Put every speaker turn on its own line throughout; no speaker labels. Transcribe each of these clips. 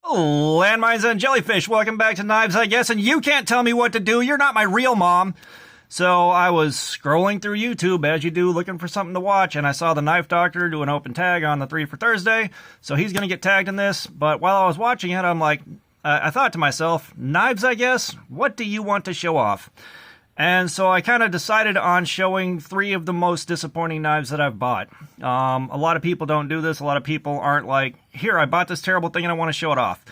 Landmines and jellyfish, welcome back to Knives, I guess, and you can't tell me what to do. You're not my real mom. So I was scrolling through YouTube, as you do, looking for something to watch, and I saw the Knife Doctor do an open tag on the 3 for Thursday, so he's going to get tagged in this. But while I was watching it, I'm like, I thought to myself, Knives, I guess, what do you want to show off? And so I kind of decided on showing 3 of the most disappointing knives that I've bought. A lot of people don't do this. A lot of people aren't like, here, I bought this terrible thing and I want to show it off.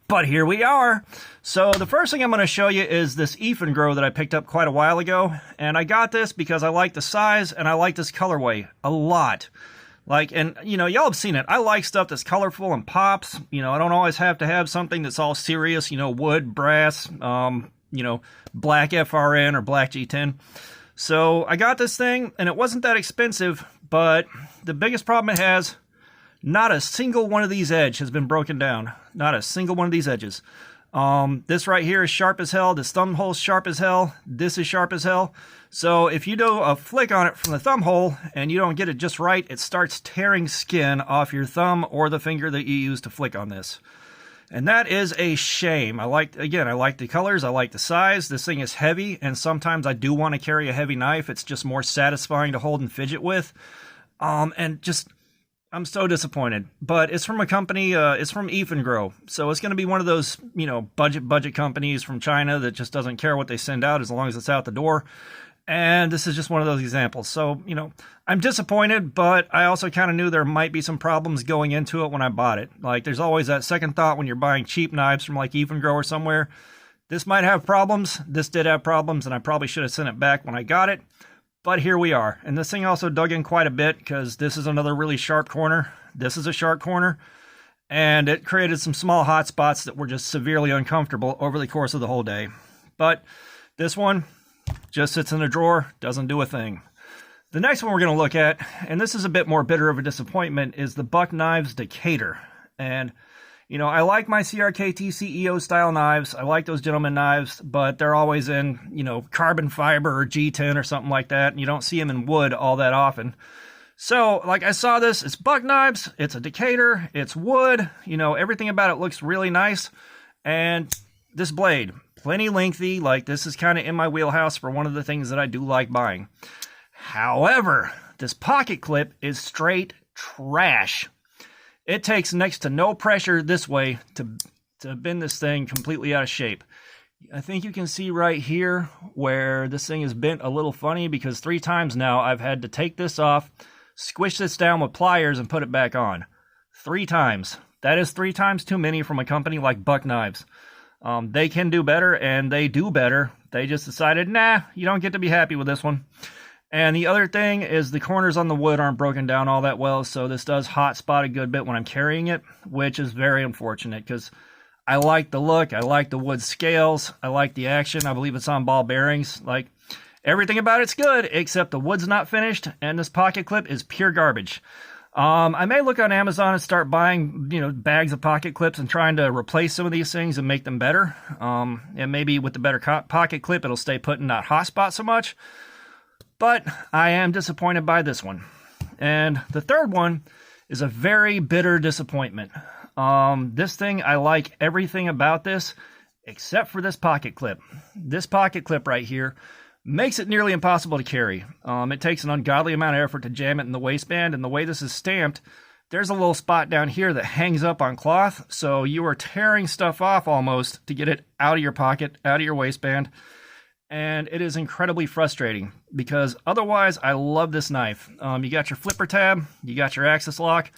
But here we are. So the first thing I'm going to show you is this Ifengro that I picked up quite a while ago. And I got this because I like the size and I like this colorway a lot. Like, and, you know, y'all have seen it. I like stuff that's colorful and pops. You know, I don't always have to have something that's all serious, you know, wood, brass, you know, black FRN or black G10. So I got this thing and it wasn't that expensive, but the biggest problem it has, not a single one of these edges has been broken down. Not a single one of these edges. This right here is sharp as hell. This thumb hole's sharp as hell. This is sharp as hell. So if you do a flick on it from the thumb hole and you don't get it just right, it starts tearing skin off your thumb or the finger that you use to flick on this. And that is a shame. I like the colors. I like the size. This thing is heavy, and sometimes I do want to carry a heavy knife. It's just more satisfying to hold and fidget with. And just, I'm so disappointed. But it's from a company, it's from Ifengro. So it's going to be one of those, you know, budget companies from China that just doesn't care what they send out as long as it's out the door. And this is just one of those examples. So, you know, I'm disappointed, but I also kind of knew there might be some problems going into it when I bought it. Like, there's always that second thought when you're buying cheap knives from like Ifengro or somewhere. This might have problems. This did have problems, and I probably should have sent it back when I got it. But here we are. And this thing also dug in quite a bit because this is another really sharp corner. This is a sharp corner. And it created some small hot spots that were just severely uncomfortable over the course of the whole day. But this one just sits in a drawer, doesn't do a thing. The next one we're going to look at, and this is a bit more bitter of a disappointment, is the Buck Knives Decatur. And, you know, I like my CRKT CEO style knives. I like those gentleman knives, but they're always in, you know, carbon fiber or G10 or something like that. And you don't see them in wood all that often. So, like, I saw this, it's Buck Knives, it's a Decatur, it's wood, you know, everything about it looks really nice. And this blade, plenty lengthy, like this is kind of in my wheelhouse for one of the things that I do like buying. However, this pocket clip is straight trash. It takes next to no pressure this way to bend this thing completely out of shape. I think you can see right here where this thing is bent a little funny because 3 times now I've had to take this off, squish this down with pliers, and put it back on. 3 times. That is 3 times too many from a company like Buck Knives. They can do better, and they do better. They just decided, nah, you don't get to be happy with this one. And the other thing is the corners on the wood aren't broken down all that well, so this does hot spot a good bit when I'm carrying it, which is very unfortunate because I like the look, I like the wood scales, I like the action, I believe it's on ball bearings. Like, everything about it's good, except the wood's not finished, and this pocket clip is pure garbage. I may look on Amazon and start buying, you know, bags of pocket clips and trying to replace some of these things and make them better. And maybe with the better pocket clip, it'll stay put and not hot spot so much. But I am disappointed by this one. And the third one is a very bitter disappointment. This thing, I like everything about this except for this pocket clip. This pocket clip right here makes it nearly impossible to carry. It takes an ungodly amount of effort to jam it in the waistband, and the way this is stamped, there's a little spot down here that hangs up on cloth, so you are tearing stuff off almost to get it out of your pocket, out of your waistband, and it is incredibly frustrating because otherwise I love this knife. You got your flipper tab, you got your axis lock,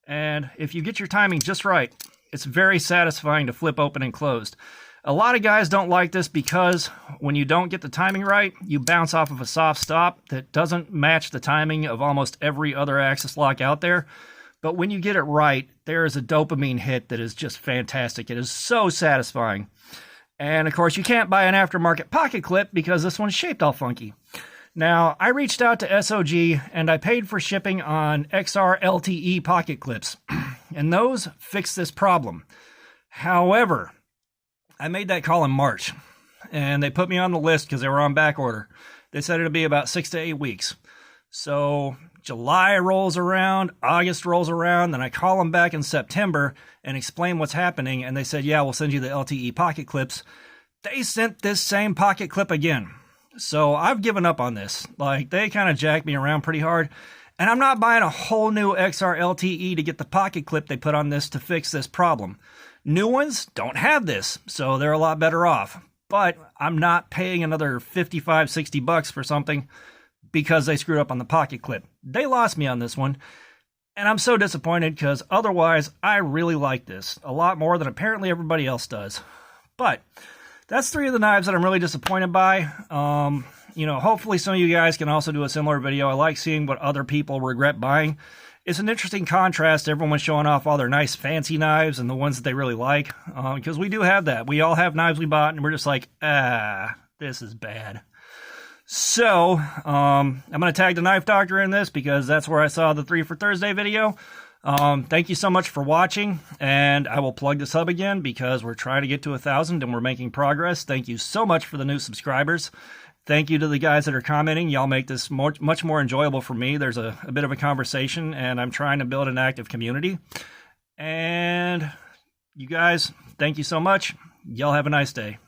and if you get your timing just right, it's very satisfying to flip open and closed. A lot of guys don't like this because when you don't get the timing right, you bounce off of a soft stop that doesn't match the timing of almost every other axis lock out there. But when you get it right, there is a dopamine hit that is just fantastic. It is so satisfying. And of course, you can't buy an aftermarket pocket clip because this one's shaped all funky. Now, I reached out to SOG and I paid for shipping on XR LTE pocket clips. And those fix this problem. However, I made that call in March, and they put me on the list because they were on back order. They said it'll be about 6 to 8 weeks. So July rolls around, August rolls around, then I call them back in September and explain what's happening, and they said, yeah, we'll send you the LTE pocket clips. They sent this same pocket clip again. So I've given up on this. Like, they kind of jacked me around pretty hard, and I'm not buying a whole new XR LTE to get the pocket clip they put on this to fix this problem. New ones don't have this, so they're a lot better off. But I'm not paying another $55, $60 for something because they screwed up on the pocket clip. They lost me on this one, and I'm so disappointed because otherwise I really like this a lot more than apparently everybody else does. But that's 3 of the knives that I'm really disappointed by. Hopefully some of you guys can also do a similar video. I like seeing what other people regret buying. It's an interesting contrast to everyone showing off all their nice fancy knives and the ones that they really like, because we do have that. We all have knives we bought and we're just like, this is bad. So I'm going to tag the Knife Doctor in this because that's where I saw the 3 for Thursday video. Thank you so much for watching, and I will plug this hub again because we're trying to get to 1,000 and we're making progress. Thank you so much for the new subscribers. Thank you to the guys that are commenting. Y'all make this much more enjoyable for me. There's a bit of a conversation, and I'm trying to build an active community. And you guys, thank you so much. Y'all have a nice day.